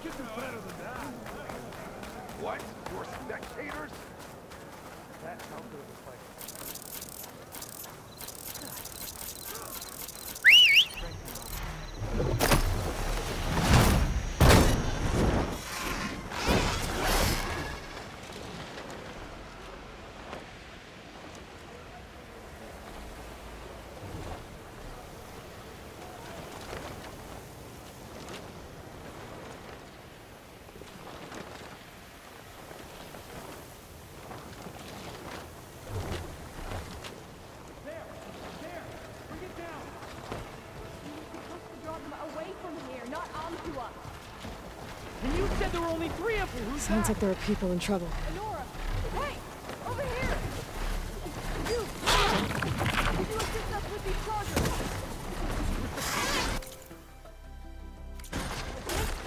can do better than that. What? You're spectators? That's how good of a fight. And you said there were only 3 of you. Who's Sounds like there are people in trouble. Nora! Hey! Over here! You! Could you assist us with these chargers?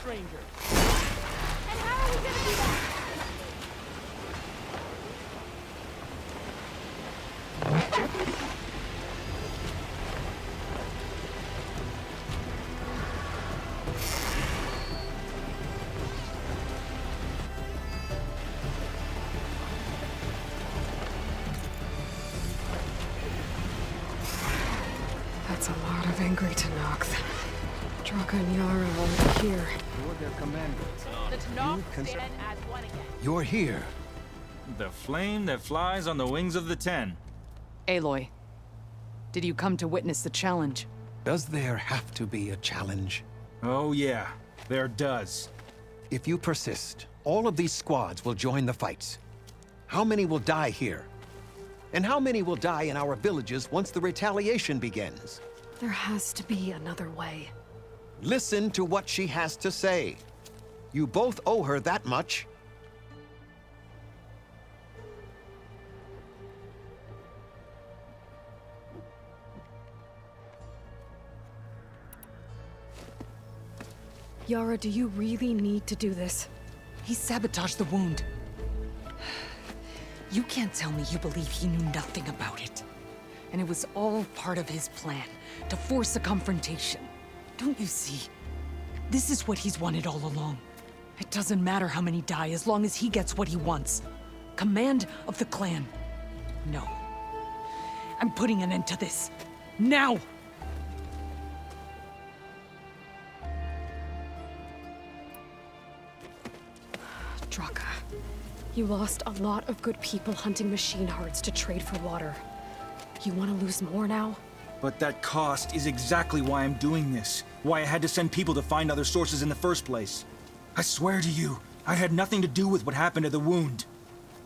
stranger? And how are we gonna do that? That's a lot of angry Tenakth. Draka and Yara are here. You're their commander. The Tenakth stand as one again. You're here. The flame that flies on the wings of the Ten. Aloy, did you come to witness the challenge? Does there have to be a challenge? Oh yeah, there does. If you persist, all of these squads will join the fights. How many will die here? And how many will die in our villages once the retaliation begins? There has to be another way. Listen to what she has to say. You both owe her that much. Yara, do you really need to do this? He sabotaged the wound. You can't tell me you believe he knew nothing about it. And it was all part of his plan, to force a confrontation. Don't you see? This is what he's wanted all along. It doesn't matter how many die as long as he gets what he wants. Command of the clan. No. I'm putting an end to this. Now! Draka, you lost a lot of good people hunting machine hearts to trade for water. You want to lose more now? But that cost is exactly why I'm doing this. Why I had to send people to find other sources in the first place. I swear to you, I had nothing to do with what happened to the wound.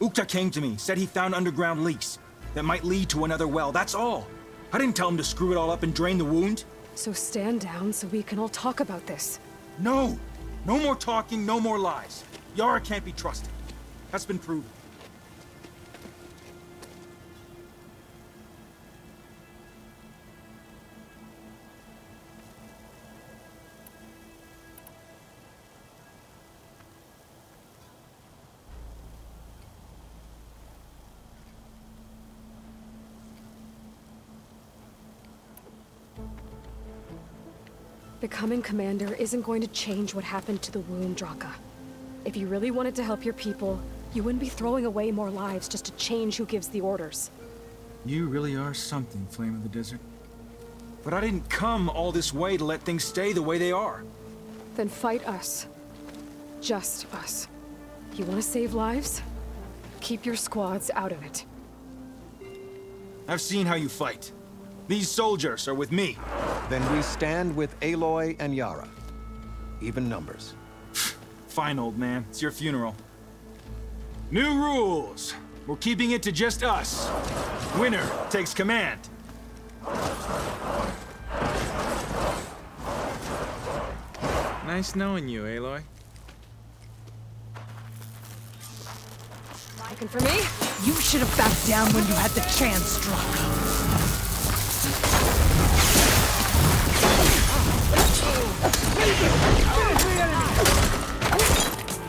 Ukta came to me, said he found underground leaks that might lead to another well, that's all. I didn't tell him to screw it all up and drain the wound. So stand down so we can all talk about this. No! No more talking, no more lies. Yara can't be trusted. That's been proven. Becoming commander isn't going to change what happened to the wound, Draka. If you really wanted to help your people, you wouldn't be throwing away more lives just to change who gives the orders. You really are something, Flame of the Desert. But I didn't come all this way to let things stay the way they are. Then fight us. Just us. You want to save lives? Keep your squads out of it. I've seen how you fight. These soldiers are with me. Then we stand with Aloy and Yara. Even numbers. Fine, old man. It's your funeral. New rules. We're keeping it to just us. Winner takes command. Nice knowing you, Aloy. Looking for me? You should have backed down when you had the chance, Draka.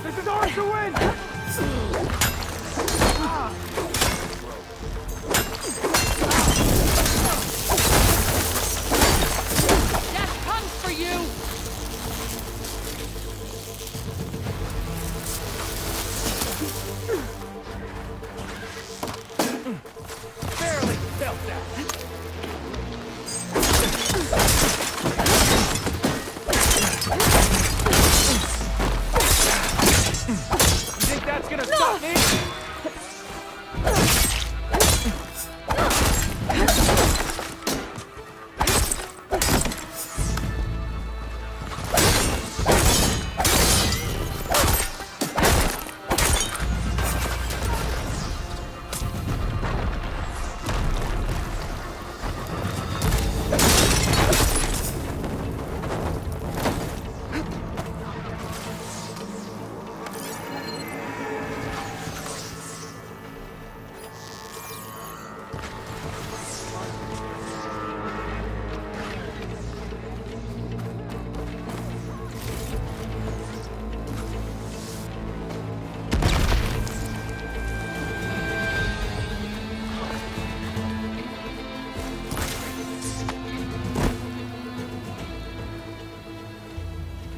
This is ours to win! Death comes for you! Nothing's gonna stop me!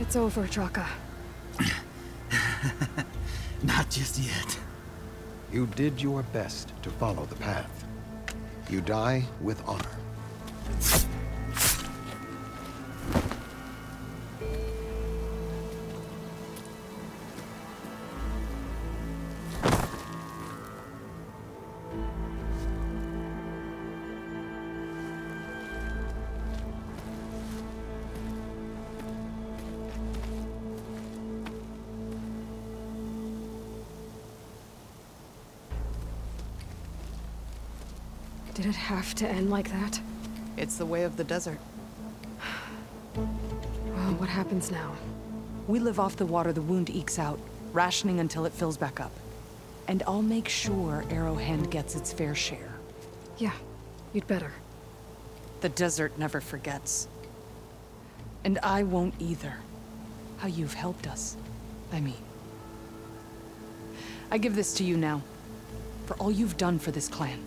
It's over, Draka. Not just yet. You did your best to follow the path. You die with honor. Did it have to end like that? It's the way of the desert. Well, what happens now? We live off the water the wound ekes out, rationing until it fills back up. And I'll make sure Arrowhand gets its fair share. Yeah, you'd better. The desert never forgets. And I won't either. How you've helped us, I mean. I give this to you now, for all you've done for this clan.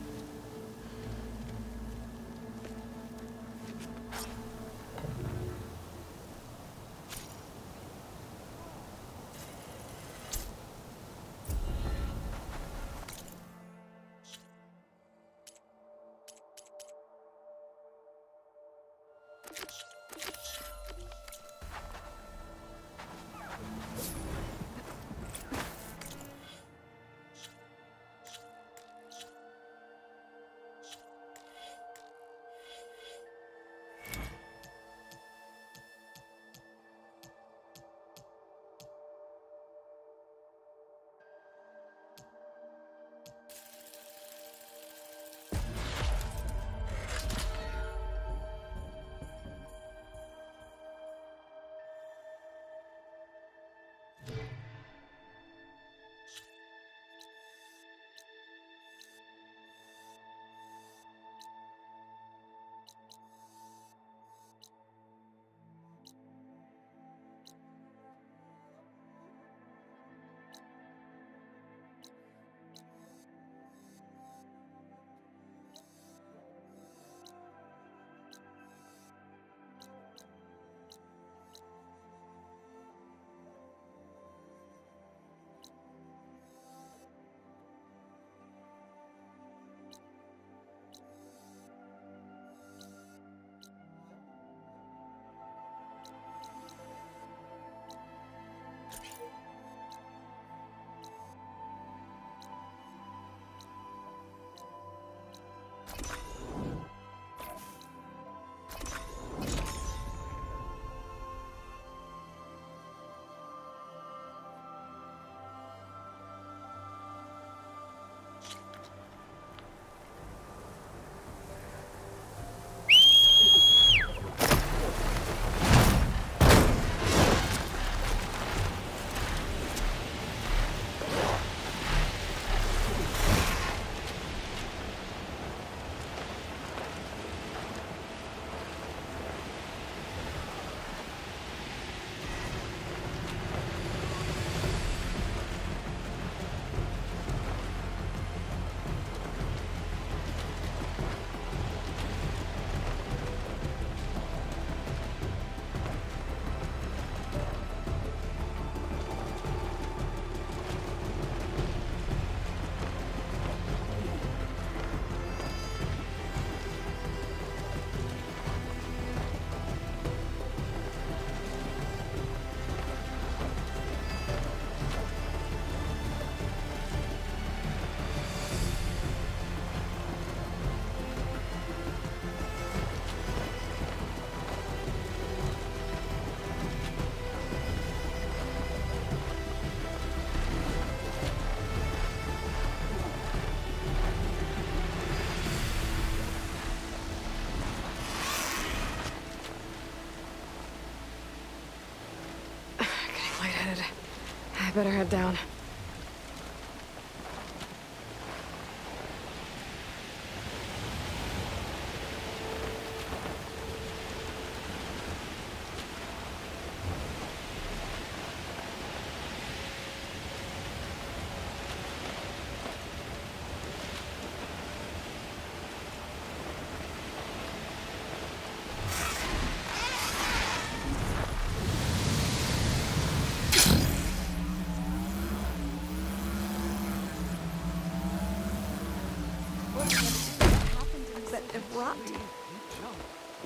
started. I better head down.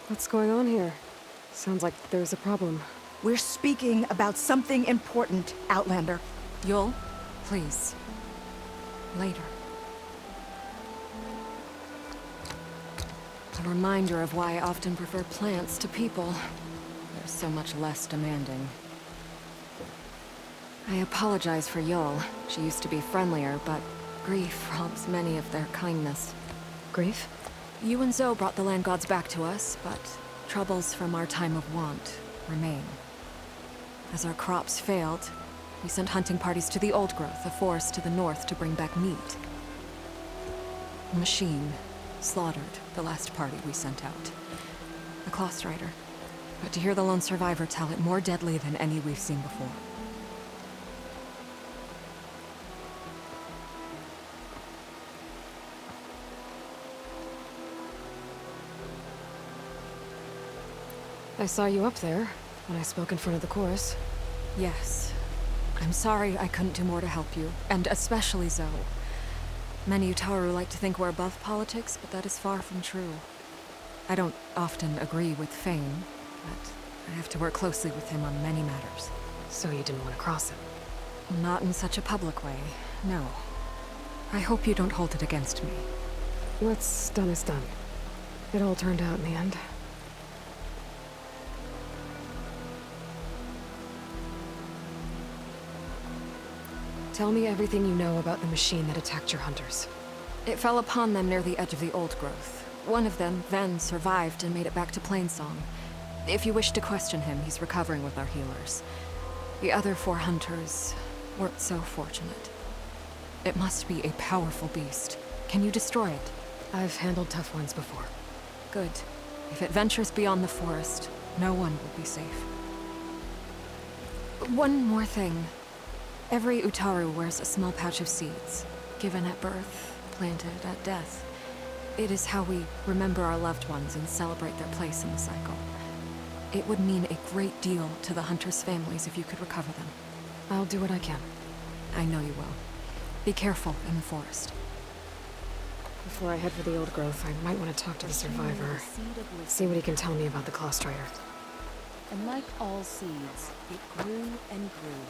What's going on here? Sounds like there's a problem. We're speaking about something important, Outlander. Yul, please. Later. A reminder of why I often prefer plants to people. They're so much less demanding. I apologize for Yul. She used to be friendlier, but grief robs many of their kindness. Grief? You and Zoe brought the land gods back to us, but troubles from our time of want remain. As our crops failed, we sent hunting parties to the Old Growth, a forest to the north, to bring back meat. A machine slaughtered the last party we sent out. A Clawstrider. But to hear the lone survivor tell it, more deadly than any we've seen before. I saw you up there when I spoke in front of the chorus. Yes. I'm sorry I couldn't do more to help you, and especially Zoe. Many Utaru like to think we're above politics, but that is far from true. I don't often agree with Fane, but I have to work closely with him on many matters. So you didn't want to cross him? Not in such a public way, no. I hope you don't hold it against me. What's done is done. It all turned out in the end. Tell me everything you know about the machine that attacked your hunters. It fell upon them near the edge of the Old Growth. One of them, Ven, survived and made it back to Plainsong. If you wish to question him, he's recovering with our healers. The other 4 hunters weren't so fortunate. It must be a powerful beast. Can you destroy it? I've handled tough ones before. Good. If it ventures beyond the forest, no one will be safe. One more thing. Every Utaru wears a small pouch of seeds, given at birth, planted at death. It is how we remember our loved ones and celebrate their place in the cycle. It would mean a great deal to the hunters' families if you could recover them. I'll do what I can. I know you will. Be careful in the forest. Before I head for the Old Growth, I might want to talk to the survivor. See what he can tell me about the Clawstrider. And like all seeds, it grew and grew.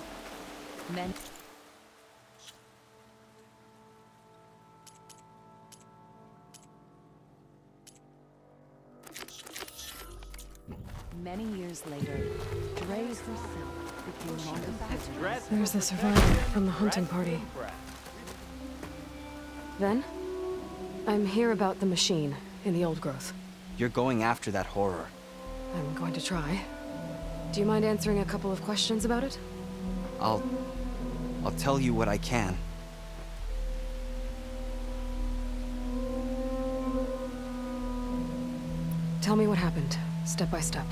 Many years later, Dre herself became long of There's the survivor from the hunting party. Ven? I'm here about the machine in the Old Growth. You're going after that horror. I'm going to try. Do you mind answering a couple of questions about it? I'll tell you what I can. Tell me what happened, step by step.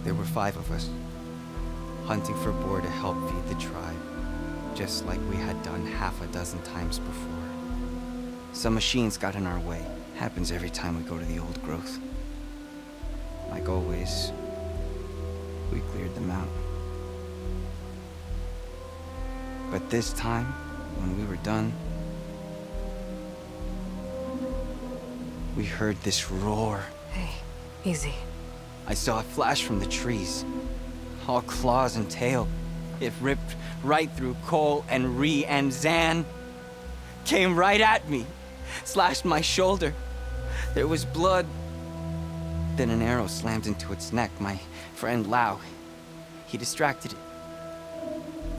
There were 5 of us, hunting for boar to help feed the tribe, just like we had done half a dozen times before. Some machines got in our way. Happens every time we go to the Old Growth. Like always, we cleared them out. But this time, when we were done, we heard this roar. Hey, easy. I saw it flash from the trees, all claws and tail. It ripped right through Cole and Ree, and Zan came right at me, slashed my shoulder. There was blood. Then an arrow slammed into its neck. My friend Lau, he distracted it.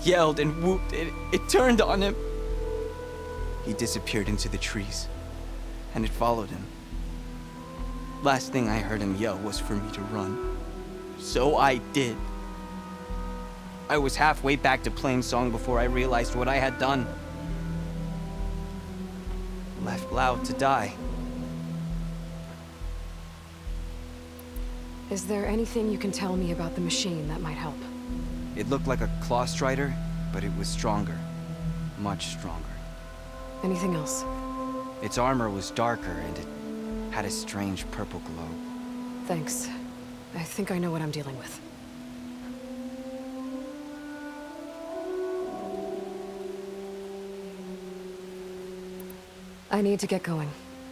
Yelled and whooped. It turned on him. He disappeared into the trees, and it followed him. Last thing I heard him yell was for me to run. So I did. I was halfway back to Plainsong before I realized what I had done. Left Lao to die. Is there anything you can tell me about the machine that might help? It looked like a Claw Strider, but it was stronger. Much stronger. Anything else? Its armor was darker, and it had a strange purple glow. Thanks. I think I know what I'm dealing with. I need to get going.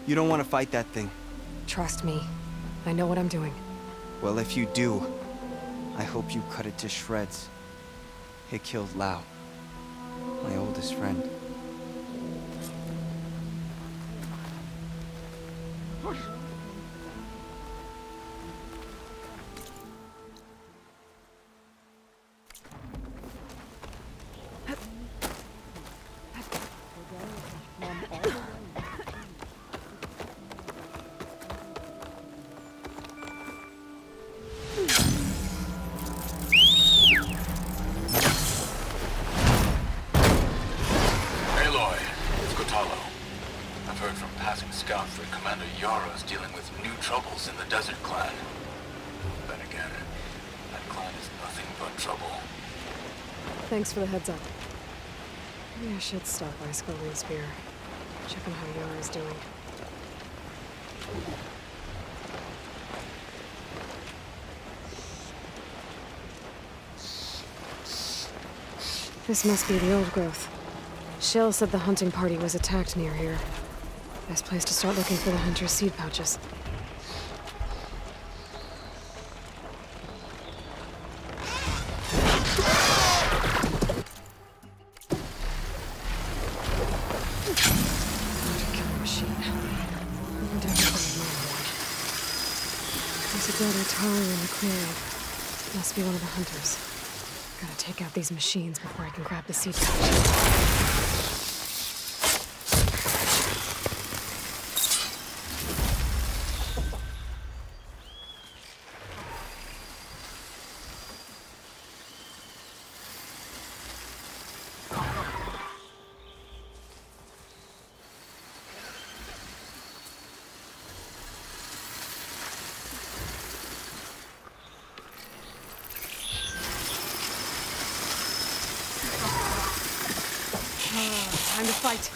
You don't want to fight that thing. Trust me. I know what I'm doing. Well, if you do, I hope you cut it to shreds. It killed Lao, my oldest friend. Thanks for the heads up. Maybe I should stop by Scullion Spear. Check on how Yara's doing. This must be the old growth. Shell said the hunting party was attacked near here. Best place to start looking for the hunter's seed pouches. Tar in the clearing. Must be one of the hunters. Gotta take out these machines before I can grab the seed pouch. Time to fight.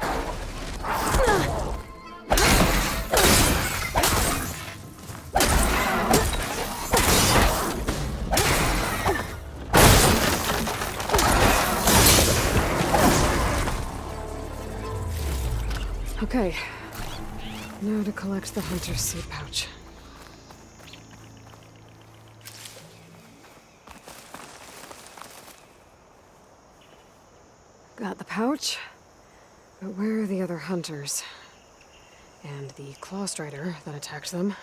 it! Okay. Now to collect the hunter's seed pouch. Got the pouch, but where are the other hunters? And the Claw Strider that attacked them?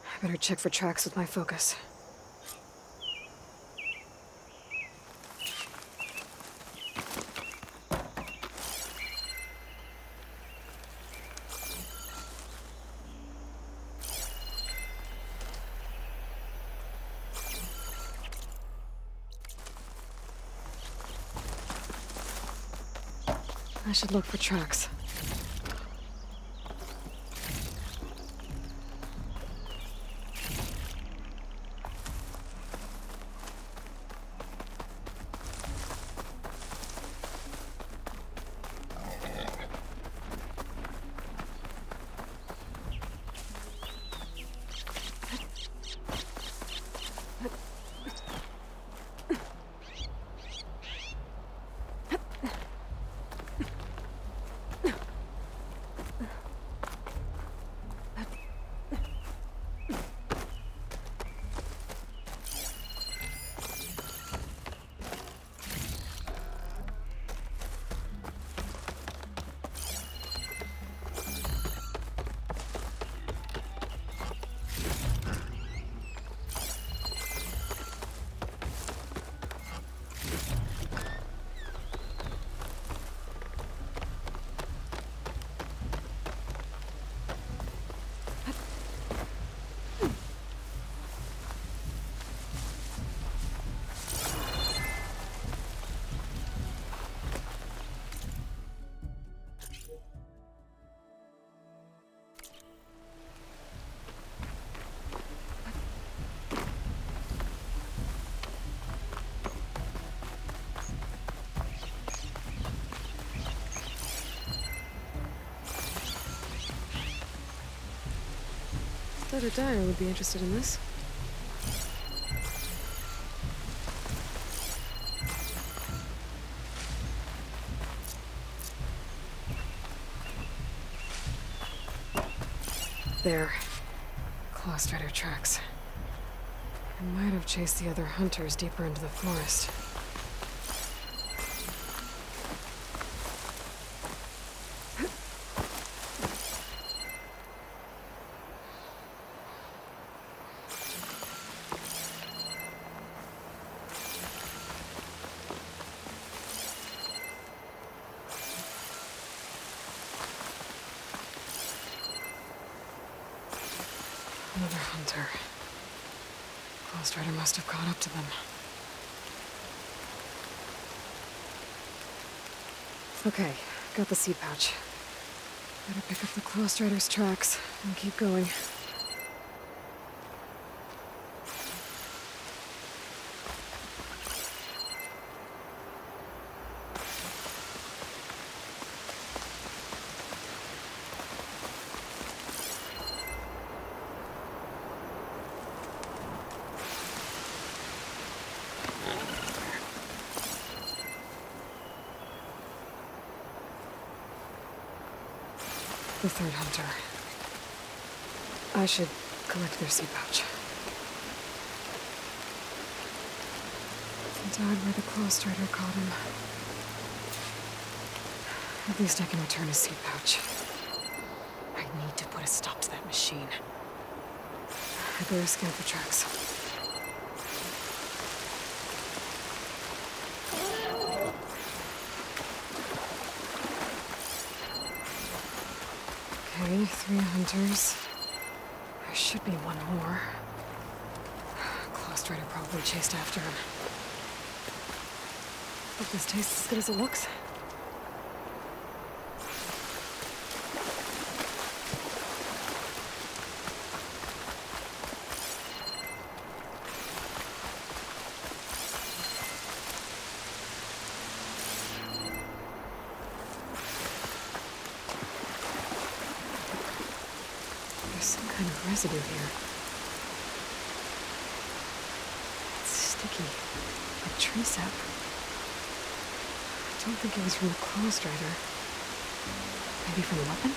I better check for tracks with my focus. I should look for tracks. Thought a dyer would be interested in this. There. Claw Strider tracks. I might have chased the other hunters deeper into the forest. Another hunter. Claw Strider must have caught up to them. Okay, got the seed pouch. Better pick up the Claw Strider's tracks and keep going. The third hunter. I should collect their seed pouch. He died where the Claw Strider caught him. At least I can return his seed pouch. I need to put a stop to that machine. I better scan for tracks. Okay, 3 hunters. There should be one more. Claw Strider probably chased after him. Hope this tastes as good as it looks. kind of residue here. It's sticky, like tree sap. I don't think it was from the Claw Strider. Maybe from a weapon?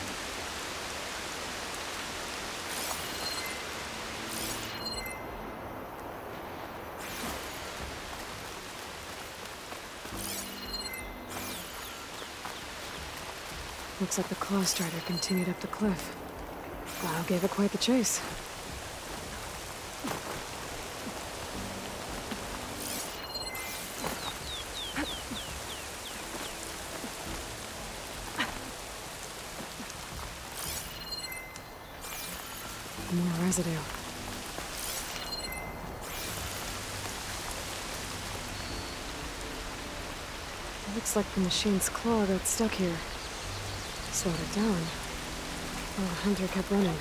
Looks like the Claw Strider continued up the cliff. Wow, gave it quite the chase. More residue. It looks like the machine's claw got stuck here. Slowed it down. While the hunter kept running.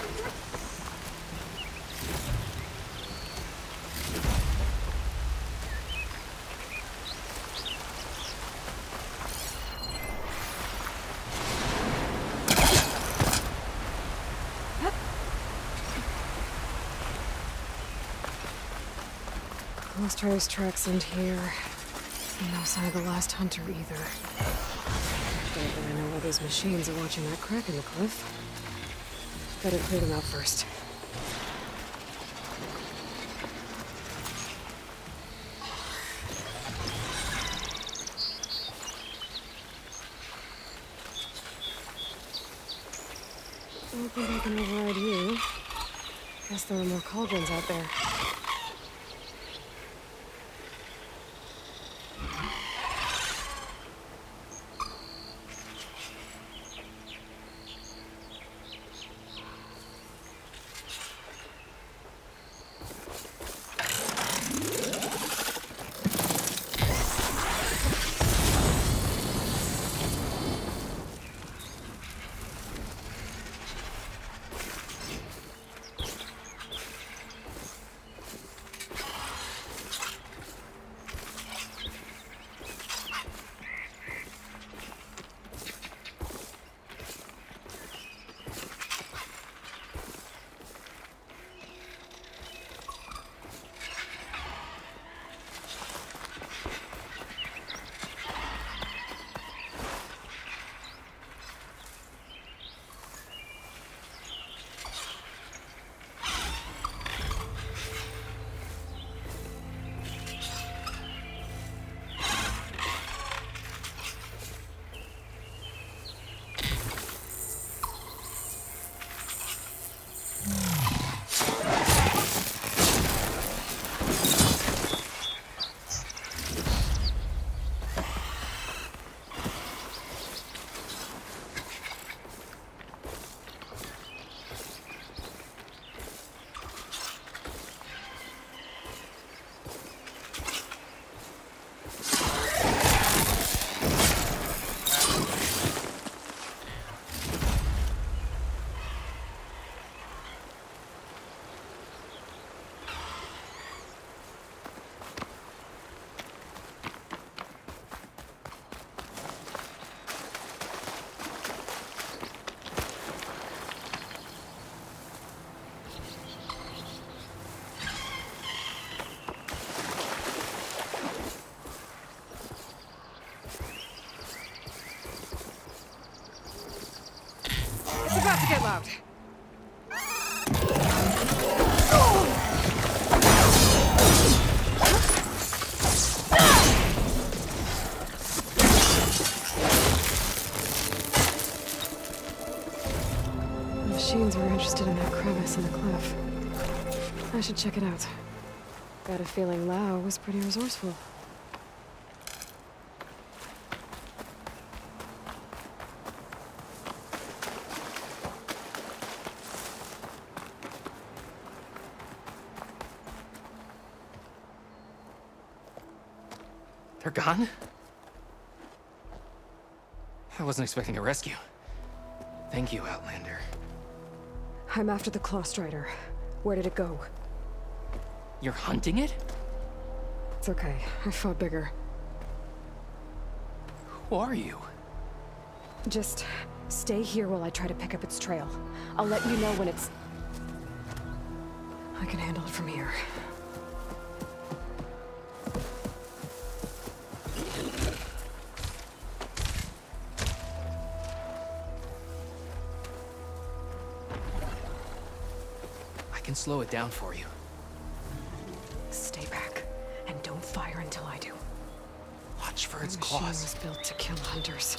Claw Strider's tracks end here. And no sign of the last hunter either. Don't think I know why those machines are watching that crack in the cliff. Better clear them out first. I don't think I can override you. Guess there are more cauldrons out there. About to get loud. The machines were interested in that crevice in the cliff. I should check it out. Got a feeling Lao was pretty resourceful. They're gone? I wasn't expecting a rescue. Thank you, Outlander. I'm after the Claw Strider. Where did it go? You're hunting it? It's okay. I fought bigger. Who are you? Just stay here while I try to pick up its trail. I'll let you know when it's... I can handle it from here. I can slow it down for you. Stay back, and don't fire until I do. Watch for its The machine claws. was built to kill hunters.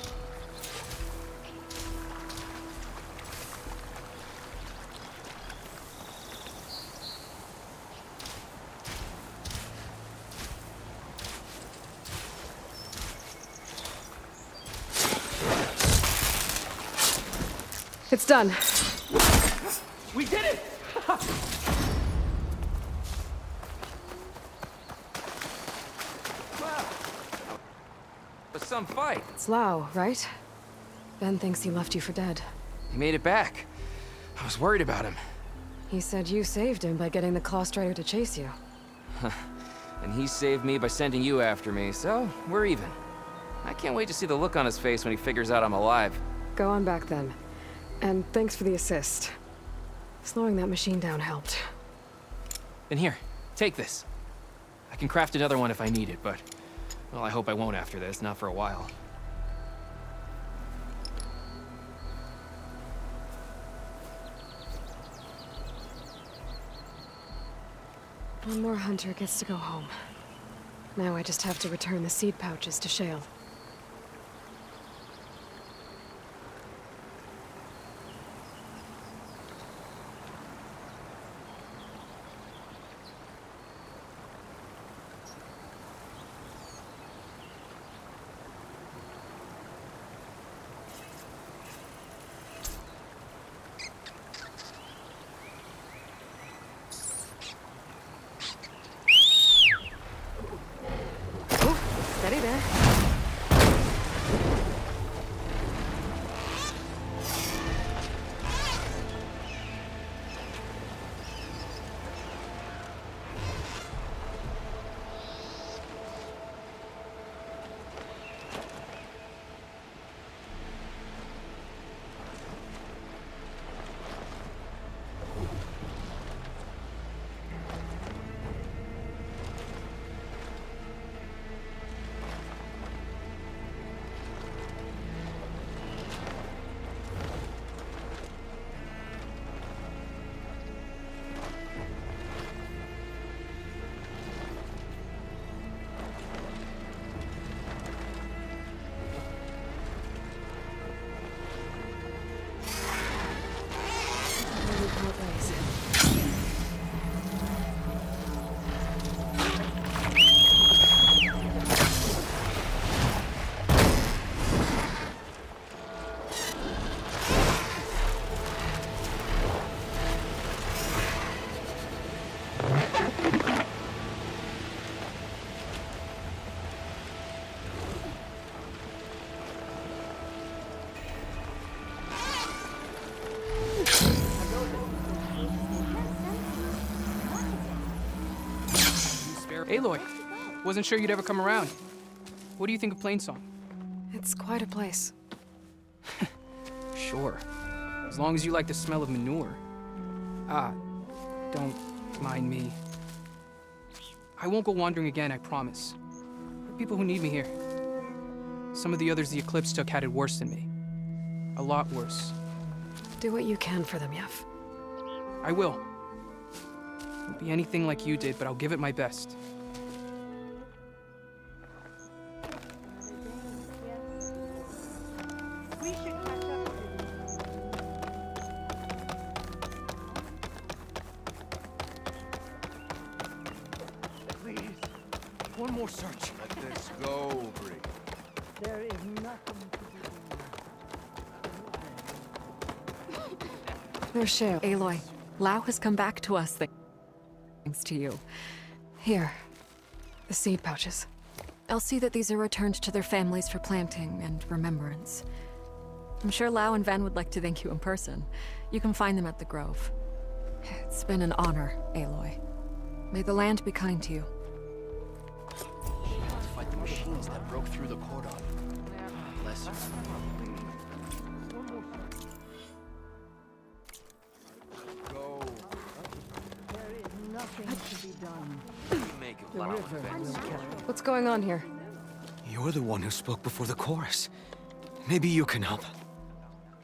It's done. We did it! But some fight. It's Lau, right? Ben thinks he left you for dead. He made it back. I was worried about him. He said you saved him by getting the Claw Strider to chase you. And he saved me by sending you after me, so we're even. I can't wait to see the look on his face when he figures out I'm alive. Go on back then. And thanks for the assist. Slowing that machine down helped. Then here, take this. I can craft another one if I need it, but... well, I hope I won't after this, not for a while. One more hunter gets to go home. Now I just have to return the seed pouches to Shale. Steady there. Aloy, wasn't sure you'd ever come around. What do you think of Plainsong? It's quite a place. Sure. As long as you like the smell of manure. Ah, don't mind me. I won't go wandering again, I promise. There are people who need me here. Some of the others the Eclipse took had it worse than me. A lot worse. Do what you can for them, Yef. I will. Won't be anything like you did, but I'll give it my best. Please, one more search. Let this go, Bree. There is nothing to do. There's Shale. Aloy, Lau has come back to us thanks to you. Here. The seed pouches. I'll see that these are returned to their families for planting and remembrance. I'm sure Lau and Van would like to thank you in person. You can find them at the Grove. It's been an honor, Aloy. May the land be kind to you. Fight the machines that broke through the cordon. Bless her. Go. There is The river will carry. What's going on here? You're the one who spoke before the chorus. Maybe you can help.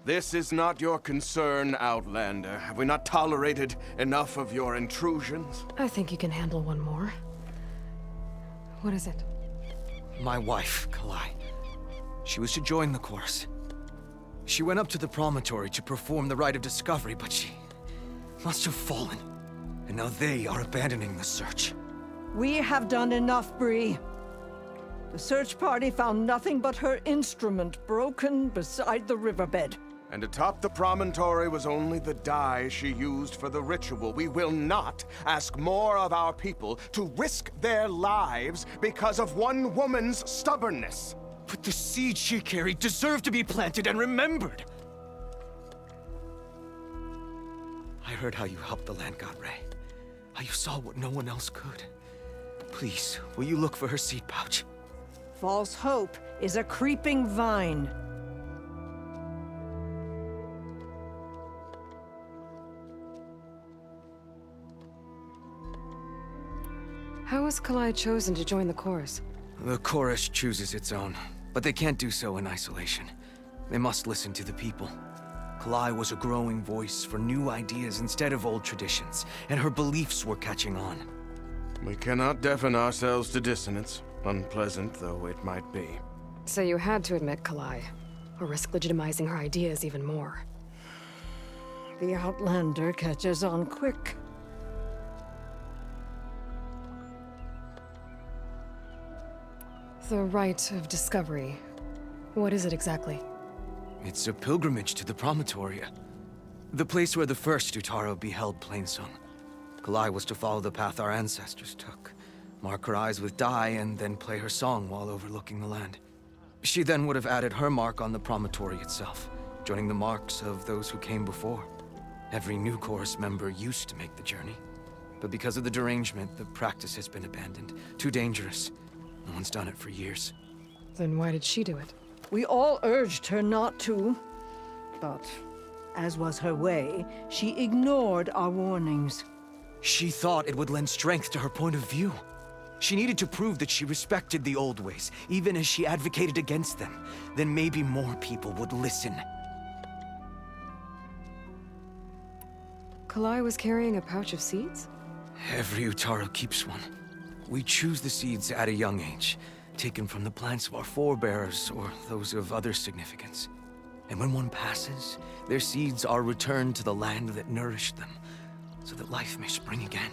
This is not your concern, Outlander. Have we not tolerated enough of your intrusions? I think you can handle one more. What is it? My wife, Kalai. She was to join the chorus. She went up to the promontory to perform the rite of discovery, but she must have fallen. And now they are abandoning the search. We have done enough, Bree. The search party found nothing but her instrument broken beside the riverbed. And atop the promontory was only the dye she used for the ritual. We will not ask more of our people to risk their lives because of one woman's stubbornness. But the seed she carried deserved to be planted and remembered. I heard how you helped the land god Ray. How you saw what no one else could. Please, will you look for her seed pouch? False hope is a creeping vine. How was Kalai chosen to join the chorus? The chorus chooses its own, but they can't do so in isolation. They must listen to the people. Kalai was a growing voice for new ideas instead of old traditions, and her beliefs were catching on. We cannot deafen ourselves to dissonance, unpleasant though it might be. So you had to admit Kalai, or risk legitimizing her ideas even more. The Outlander catches on quick. The rite of discovery. What is it exactly? It's a pilgrimage to the promontory. The place where the first Utaro beheld Plainsong. Kalai was to follow the path our ancestors took. Mark her eyes with dye and then play her song while overlooking the land. She then would have added her mark on the promontory itself, joining the marks of those who came before. Every new chorus member used to make the journey. But because of the derangement, the practice has been abandoned. Too dangerous. No one's done it for years. Then why did she do it? We all urged her not to, but as was her way, she ignored our warnings. She thought it would lend strength to her point of view. She needed to prove that she respected the old ways, even as she advocated against them. Then maybe more people would listen. Kalai was carrying a pouch of seeds? Every Utaro keeps one. We choose the seeds at a young age, taken from the plants of our forebears or those of other significance. And when one passes, their seeds are returned to the land that nourished them, so that life may spring again.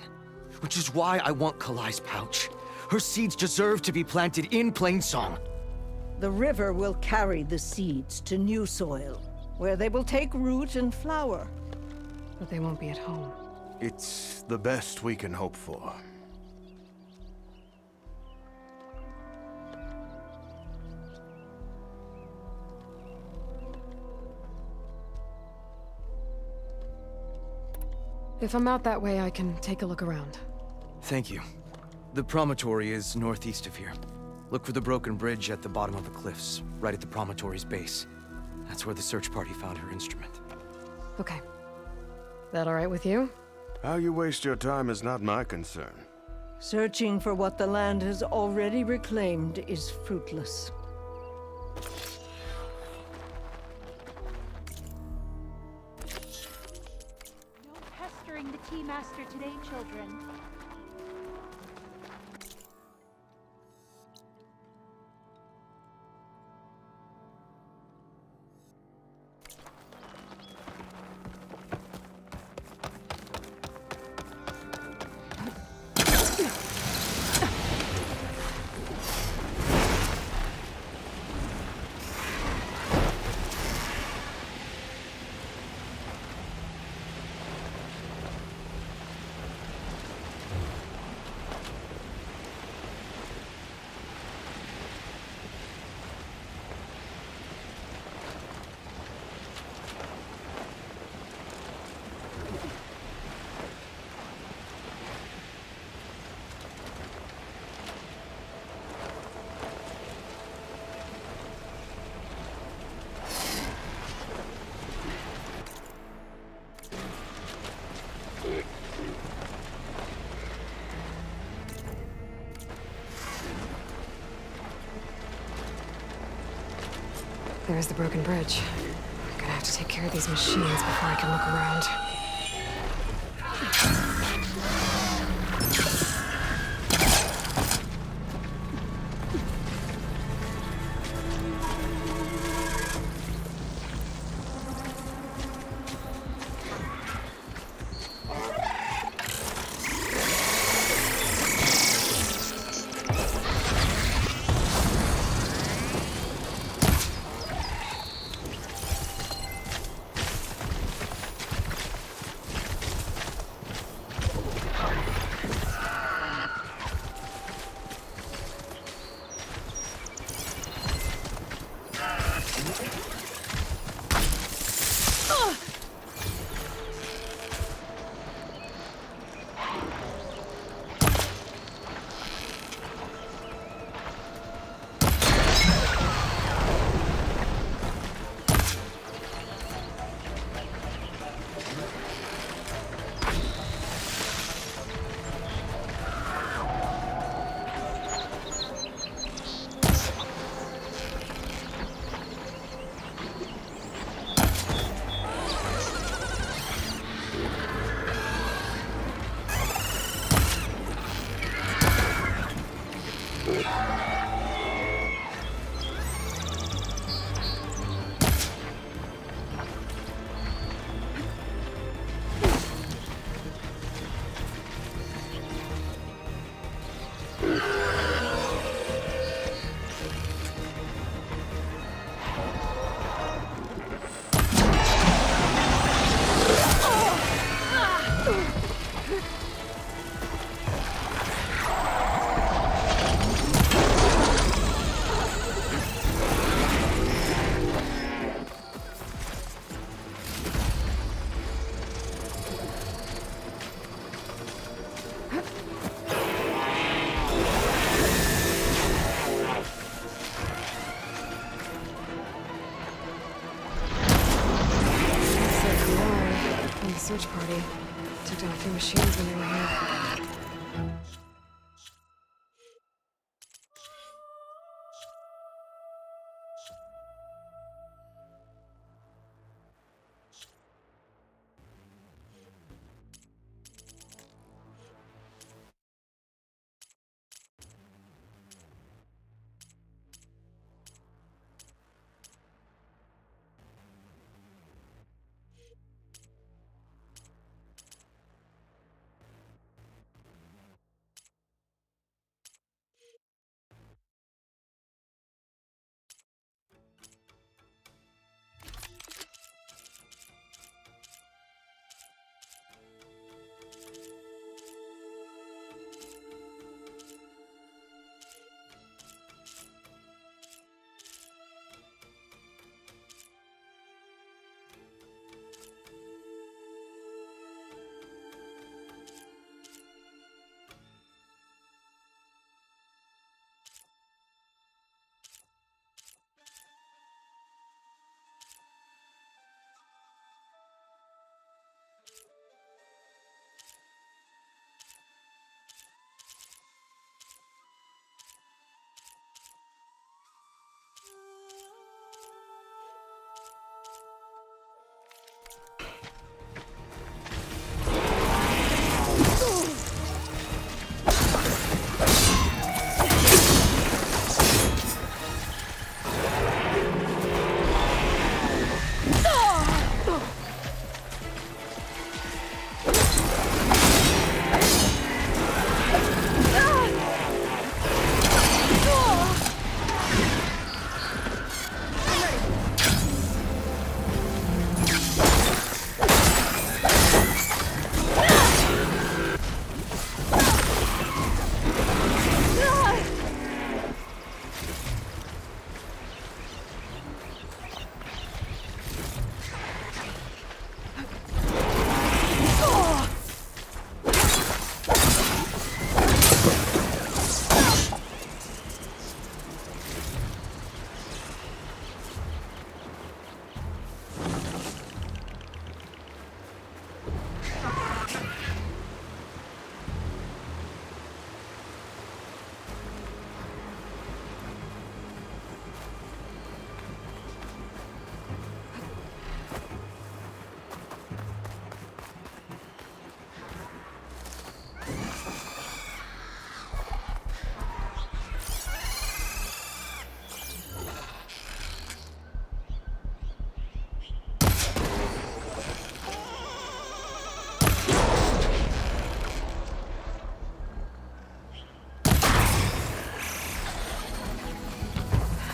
Which is why I want Kalai's pouch. Her seeds deserve to be planted in Plainsong. The river will carry the seeds to new soil, where they will take root and flower. But they won't be at home. It's the best we can hope for. If I'm out that way, I can take a look around. Thank you. The promontory is northeast of here. Look for the broken bridge at the bottom of the cliffs, right at the promontory's base. That's where the search party found her instrument. Okay. That all right with you? How you waste your time is not my concern. Searching for what the land has already reclaimed is fruitless. Pestering the Tea Master today, children. There's the broken bridge. I'm gonna have to take care of these machines before I can look around. Search party. Took down a few machines when they were here.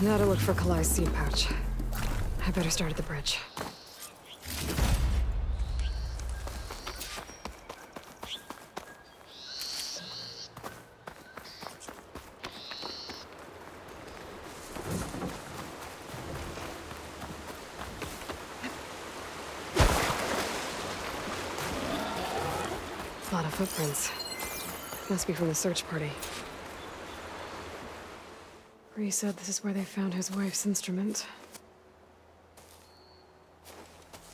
Now to look for Kalai's seed pouch. I better start at the bridge. A lot of footprints. Must be from the search party. Bree said this is where they found his wife's instrument.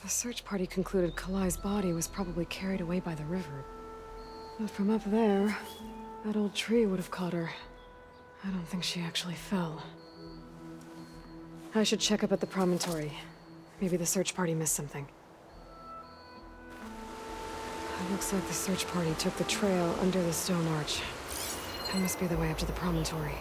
The search party concluded Kalai's body was probably carried away by the river. But from up there, that old tree would have caught her. I don't think she actually fell. I should check up at the promontory. Maybe the search party missed something. It looks like the search party took the trail under the stone arch. That must be the way up to the promontory.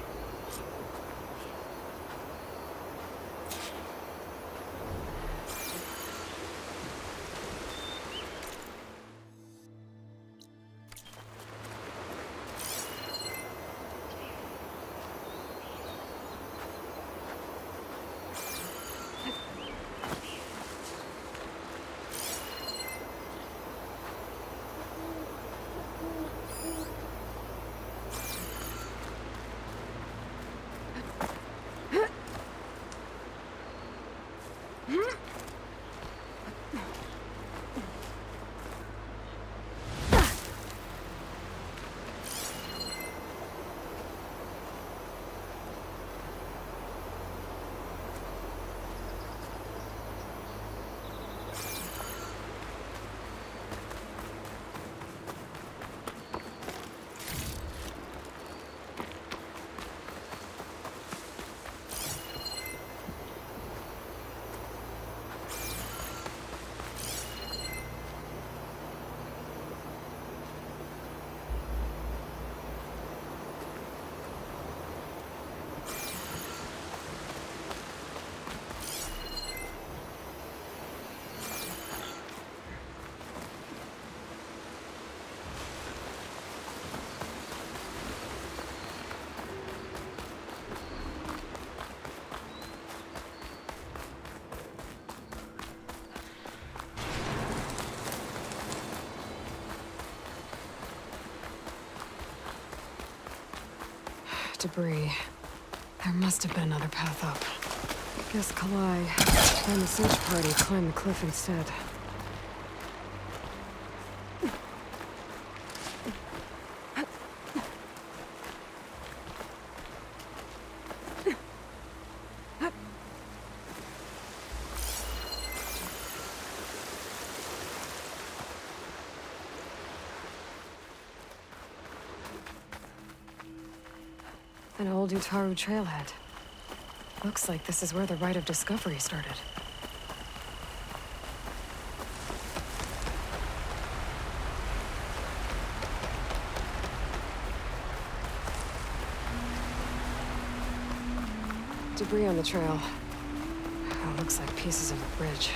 Debris. There must have been another path up. Guess Kalai and the search party climbed the cliff instead. An old Utaru trailhead. Looks like this is where the Rite of Discovery started. Debris on the trail. Oh, looks like pieces of a bridge.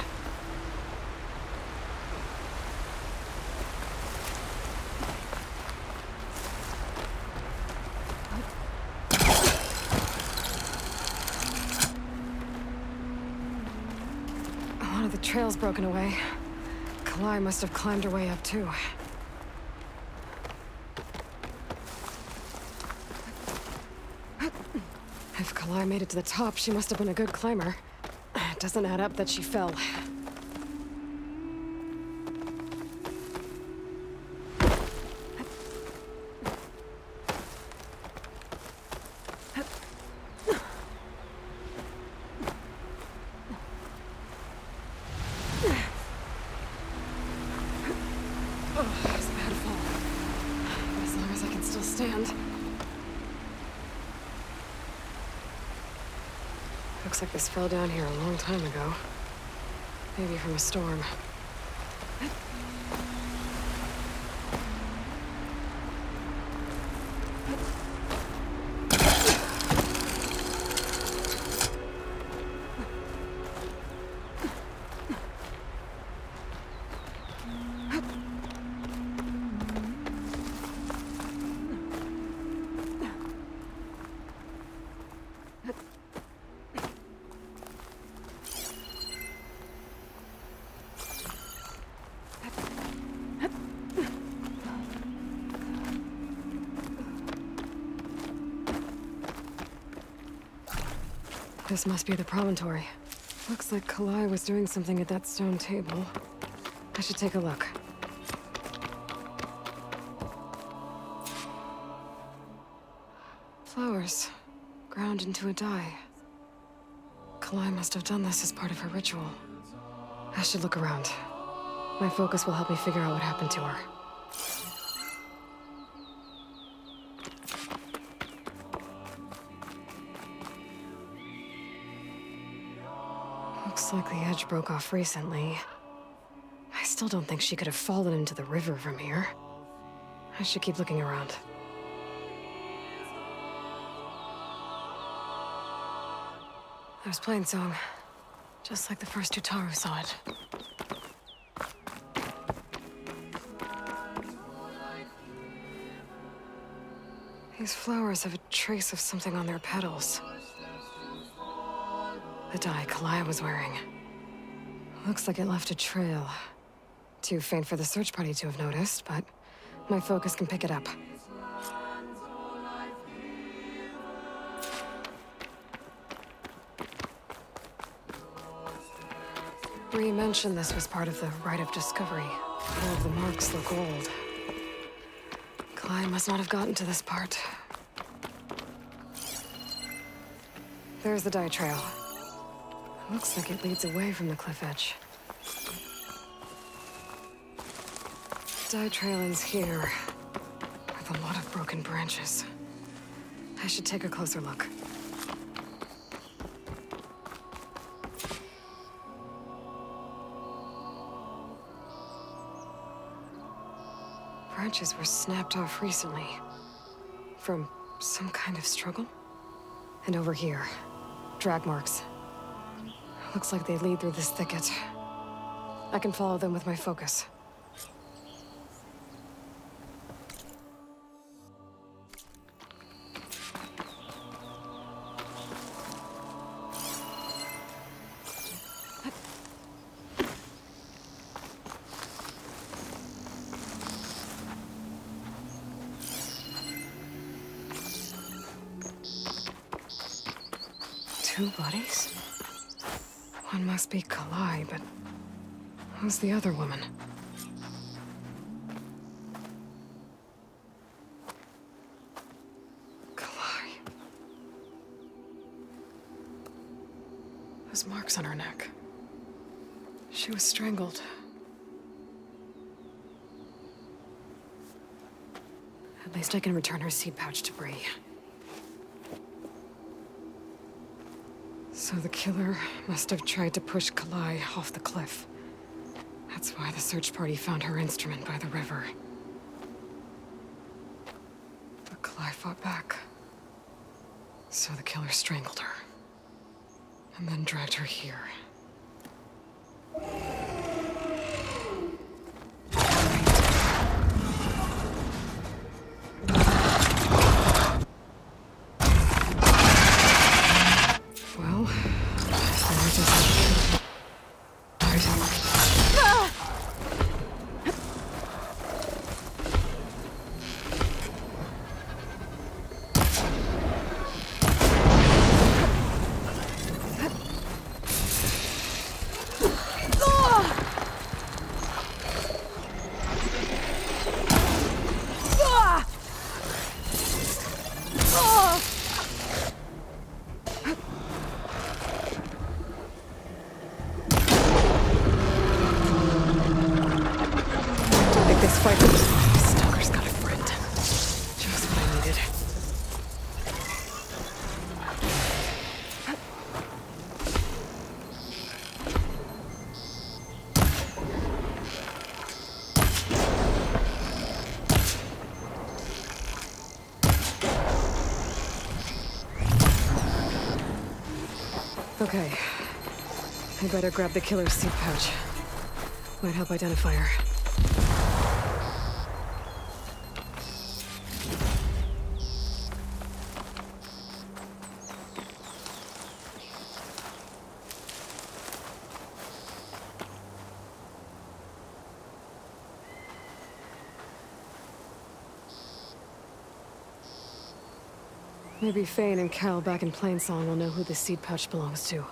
The trail's broken away. Kalai must have climbed her way up, too. If Kalai made it to the top, she must have been a good climber. It doesn't add up that she fell. Looks like this fell down here a long time ago. Maybe from a storm. This must be the promontory. Looks like Kalai was doing something at that stone table. I should take a look. Flowers, ground into a dye. Kalai must have done this as part of her ritual. I should look around. My focus will help me figure out what happened to her. Looks like the edge broke off recently. I still don't think she could have fallen into the river from here. I should keep looking around. There's Plainsong. Just like the first Utaru saw it. These flowers have a trace of something on their petals. The dye Kalai was wearing. Looks like it left a trail. Too faint for the search party to have noticed, but my focus can pick it up. Bree mentioned this was part of the rite of discovery. All of the marks look old. Kalai must not have gotten to this part. There's the dye trail. Looks like it leads away from the cliff edge. Dye trail ends here, with a lot of broken branches. I should take a closer look. Branches were snapped off recently. From some kind of struggle? And over here, drag marks. Looks like they lead through this thicket. I can follow them with my focus. Two bodies? One must be Kalai, but who's the other woman? Kalai. Those marks on her neck. She was strangled. At least I can return her seed pouch to Bree. So the killer must have tried to push Kalai off the cliff. That's why the search party found her instrument by the river. But Kalai fought back. So the killer strangled her. And then dragged her here. Stalker's got a friend. Just what I needed. Okay. I better grab the killer's seed pouch. Might help identify her. Maybe Fane and Kel back in Plainsong will know who the seed pouch belongs to.